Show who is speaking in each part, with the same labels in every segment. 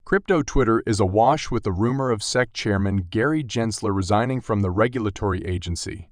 Speaker 1: Crypto Twitter is awash with the rumor of SEC Chairman Gary Gensler resigning from the regulatory agency.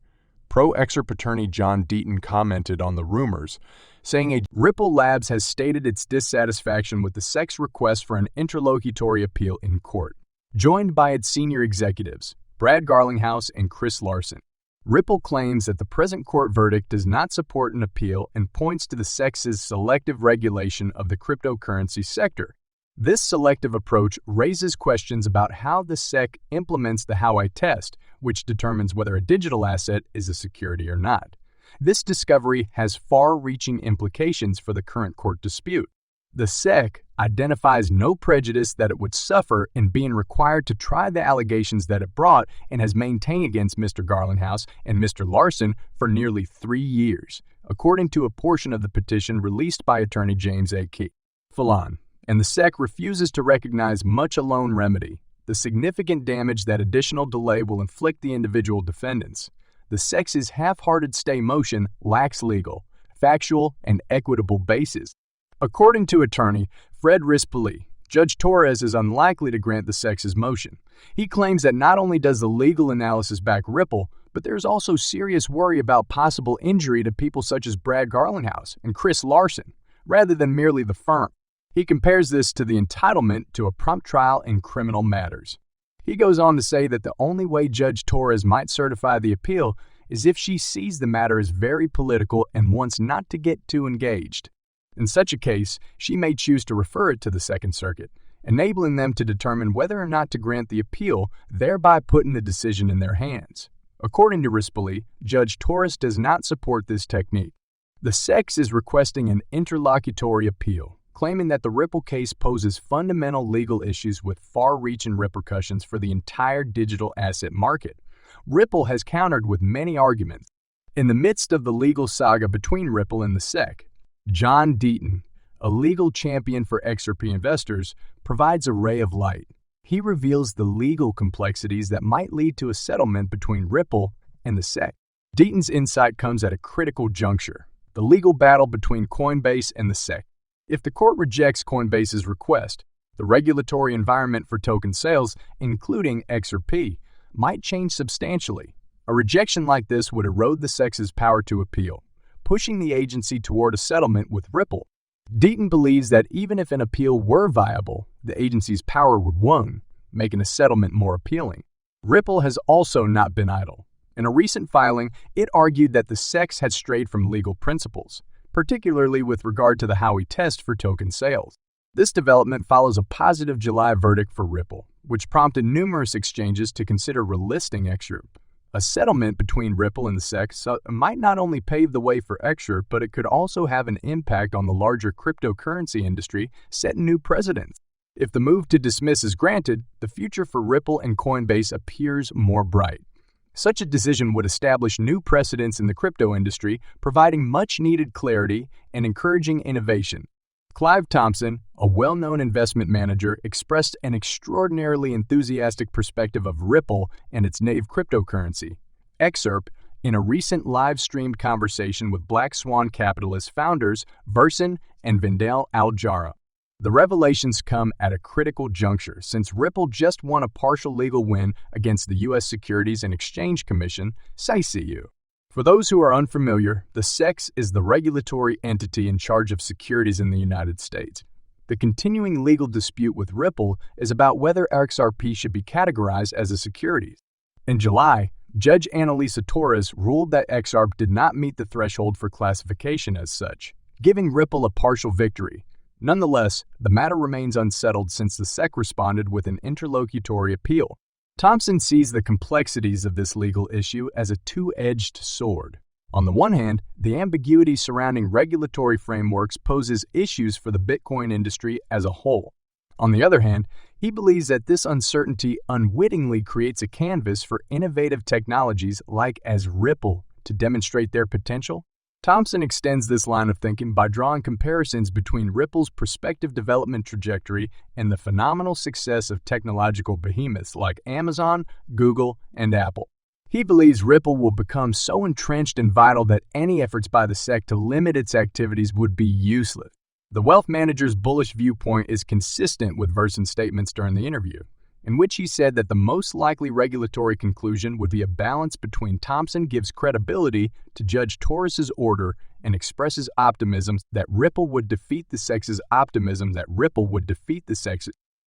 Speaker 1: Pro-Excerpt attorney John Deaton commented on the rumors, saying Ripple Labs has stated its dissatisfaction with the SEC's request for an interlocutory appeal in court, joined by its senior executives, Brad Garlinghouse and Chris Larson. Ripple claims that the present court verdict does not support an appeal and points to the SEC's selective regulation of the cryptocurrency sector. This selective approach raises questions about how the SEC implements the Howey test, which determines whether a digital asset is a security or not. This discovery has far-reaching implications for the current court dispute. The SEC identifies no prejudice that it would suffer in being required to try the allegations that it brought and has maintained against Mr. Garlinghouse and Mr. Larson for nearly 3 years, according to a portion of the petition released by attorney James A. Key. Fallon. And the SEC refuses to recognize much alone remedy, the significant damage that additional delay will inflict the individual defendants. The SEC's half-hearted stay motion lacks legal, factual, and equitable basis. According to attorney Fred Rispoli, Judge Torres is unlikely to grant the SEC's motion. He claims that not only does the legal analysis back Ripple, but there is also serious worry about possible injury to people such as Brad Garlinghouse and Chris Larson, rather than merely the firm. He compares this to the entitlement to a prompt trial in criminal matters. He goes on to say that the only way Judge Torres might certify the appeal is if she sees the matter as very political and wants not to get too engaged. In such a case, she may choose to refer it to the Second Circuit, enabling them to determine whether or not to grant the appeal, thereby putting the decision in their hands. According to Rispoli, Judge Torres does not support this technique. The SEC is requesting an interlocutory appeal, claiming that the Ripple case poses fundamental legal issues with far-reaching repercussions for the entire digital asset market. Ripple has countered with many arguments. In the midst of the legal saga between Ripple and the SEC, John Deaton, a legal champion for XRP investors, provides a ray of light. He reveals the legal complexities that might lead to a settlement between Ripple and the SEC. Deaton's insight comes at a critical juncture: the legal battle between Coinbase and the SEC. If the court rejects Coinbase's request, the regulatory environment for token sales, including XRP, might change substantially. A rejection like this would erode the SEC's power to appeal, pushing the agency toward a settlement with Ripple. Deaton believes that even if an appeal were viable, the agency's power would wane, making a settlement more appealing. Ripple has also not been idle. In a recent filing, it argued that the SEC had strayed from legal principles, particularly with regard to the Howey test for token sales. This development follows a positive July verdict for Ripple, which prompted numerous exchanges to consider relisting XRP. A settlement between Ripple and the SEC might not only pave the way for XRP, but it could also have an impact on the larger cryptocurrency industry, setting new precedents. If the move to dismiss is granted, the future for Ripple and Coinbase appears more bright. Such a decision would establish new precedents in the crypto industry, providing much-needed clarity and encouraging innovation. Clive Thompson, a well-known investment manager, expressed an extraordinarily enthusiastic perspective of Ripple and its native cryptocurrency, XRP, in a recent live-streamed conversation with Black Swan Capitalist founders Verson and Vendel Al-Jara. The revelations come at a critical juncture since Ripple just won a partial legal win against the U.S. Securities and Exchange Commission, SEC. For those who are unfamiliar, the SEC is the regulatory entity in charge of securities in the United States. The continuing legal dispute with Ripple is about whether XRP should be categorized as a security. In July, Judge Annalisa Torres ruled that XRP did not meet the threshold for classification as such, giving Ripple a partial victory. Nonetheless, the matter remains unsettled since the SEC responded with an interlocutory appeal. Thompson sees the complexities of this legal issue as a two-edged sword. On the one hand, the ambiguity surrounding regulatory frameworks poses issues for the Bitcoin industry as a whole. On the other hand, he believes that this uncertainty unwittingly creates a canvas for innovative technologies like as Ripple to demonstrate their potential. Thompson extends this line of thinking by drawing comparisons between Ripple's prospective development trajectory and the phenomenal success of technological behemoths like Amazon, Google, and Apple. He believes Ripple will become so entrenched and vital that any efforts by the SEC to limit its activities would be useless. The wealth manager's bullish viewpoint is consistent with Verson's statements during the interview, in which he said that the most likely regulatory conclusion would be a balance between Thompson gives credibility to Judge Torres's order and expresses optimism that Ripple would defeat the SEC's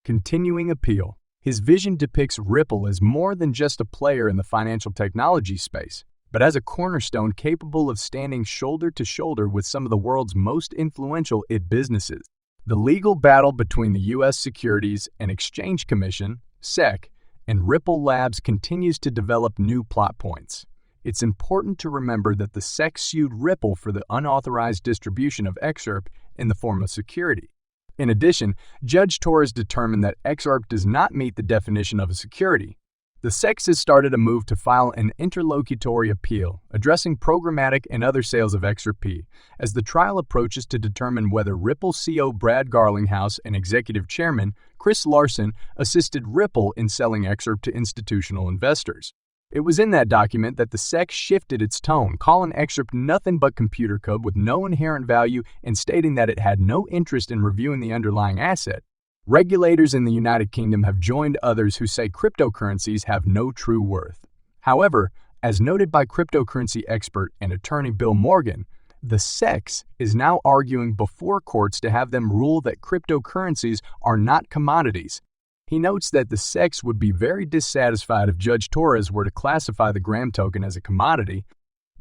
Speaker 1: continuing appeal. His vision depicts Ripple as more than just a player in the financial technology space, but as a cornerstone capable of standing shoulder to shoulder with some of the world's most influential businesses. The legal battle between the U.S. Securities and Exchange Commission, SEC, and Ripple Labs continues to develop new plot points. It's important to remember that the SEC sued Ripple for the unauthorized distribution of XRP in the form of security. In addition, Judge Torres determined that XRP does not meet the definition of a security. The SEC has started a move to file an interlocutory appeal addressing programmatic and other sales of XRP as the trial approaches to determine whether Ripple CEO Brad Garlinghouse and Executive Chairman Chris Larsen assisted Ripple in selling XRP to institutional investors. It was in that document that the SEC shifted its tone, calling XRP nothing but computer code with no inherent value and stating that it had no interest in reviewing the underlying asset. Regulators in the United Kingdom have joined others who say cryptocurrencies have no true worth. However, as noted by cryptocurrency expert and attorney Bill Morgan, the SEC is now arguing before courts to have them rule that cryptocurrencies are not commodities. He notes that the SEC would be very dissatisfied if Judge Torres were to classify the Gram token as a commodity.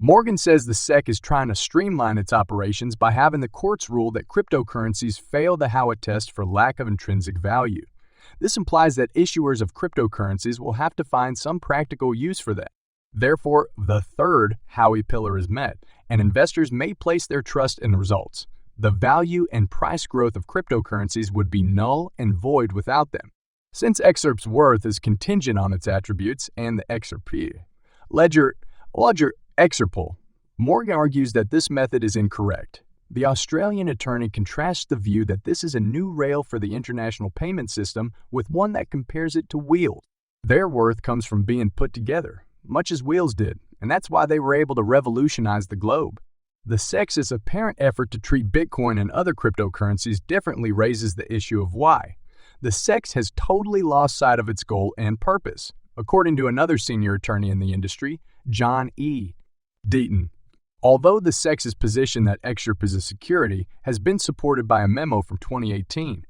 Speaker 1: Morgan says the SEC is trying to streamline its operations by having the courts rule that cryptocurrencies fail the Howard test for lack of intrinsic value. This implies that issuers of cryptocurrencies will have to find some practical use for them. Therefore, the third Howey pillar is met, and investors may place their trust in the results. The value and price growth of cryptocurrencies would be null and void without them. Since XRP's worth is contingent on its attributes and the XRP ledger XRPL, Morgan argues that this method is incorrect. The Australian attorney contrasts the view that this is a new rail for the international payment system with one that compares it to wheels. Their worth comes from being put together, much as wheels did, and that's why they were able to revolutionize the globe. The SEC's apparent effort to treat Bitcoin and other cryptocurrencies differently raises the issue of why. The SEC has totally lost sight of its goal and purpose, according to another senior attorney in the industry, John E. Deaton. Although the SEC's position that XRP is a security has been supported by a memo from 2018,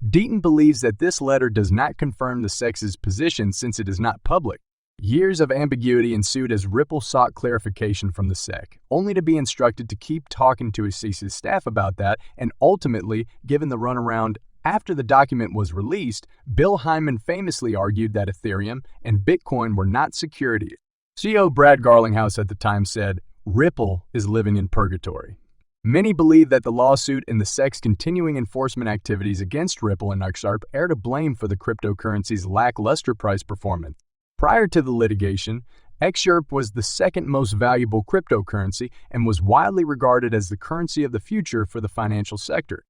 Speaker 1: Deaton believes that this letter does not confirm the SEC's position since it is not public. Years of ambiguity ensued as Ripple sought clarification from the SEC, only to be instructed to keep talking to his staff about that and ultimately given the runaround. After the document was released, Bill Hyman famously argued that Ethereum and Bitcoin were not securities. CEO Brad Garlinghouse at the time said, "Ripple is living in purgatory." Many believe that the lawsuit and the SEC's continuing enforcement activities against Ripple and XRP are to blame for the cryptocurrency's lackluster price performance. Prior to the litigation, XRP was the second most valuable cryptocurrency and was widely regarded as the currency of the future for the financial sector.